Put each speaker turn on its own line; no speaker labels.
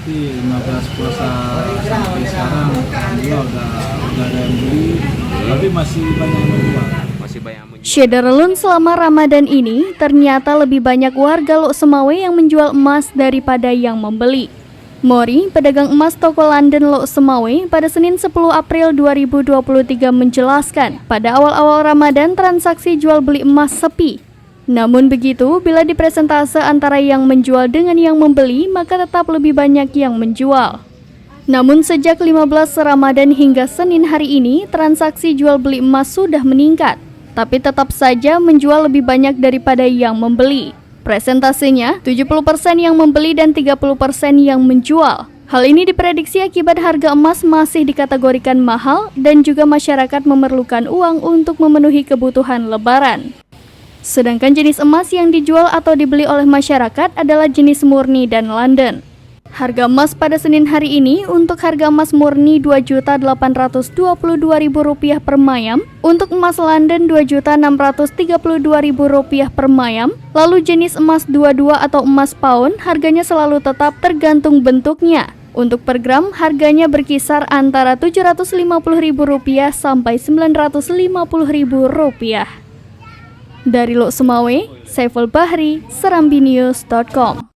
berarti 15 puasa sampai sekarang alhamdulillah udah ada yang beli, tapi masih banyak yang menjual.
Syederlun selama Ramadan ini ternyata lebih banyak warga Lok Semawe yang menjual emas daripada yang membeli. Mori, pedagang emas toko London Lok Semawe, pada Senin 10 April 2023 menjelaskan, pada awal-awal Ramadan transaksi jual beli emas sepi. Namun begitu, bila dipresentase antara yang menjual dengan yang membeli, maka tetap lebih banyak yang menjual. Namun sejak 15 Ramadan hingga Senin hari ini, transaksi jual beli emas sudah meningkat, tapi tetap saja menjual lebih banyak daripada yang membeli. Presentasenya, 70% yang membeli dan 30% yang menjual. Hal ini diprediksi akibat harga emas masih dikategorikan mahal dan juga masyarakat memerlukan uang untuk memenuhi kebutuhan lebaran. Sedangkan jenis emas yang dijual atau dibeli oleh masyarakat adalah jenis murni dan London. Harga emas pada Senin hari ini untuk harga emas murni Rp2.822.000 per mayam, untuk emas London Rp2.632.000 per mayam, lalu jenis emas 22 atau emas pound harganya selalu tetap tergantung bentuknya. Untuk per gram harganya berkisar antara Rp750.000 sampai Rp950.000. Dari Lok Semawe, Saiful Bahri, serambinews.com.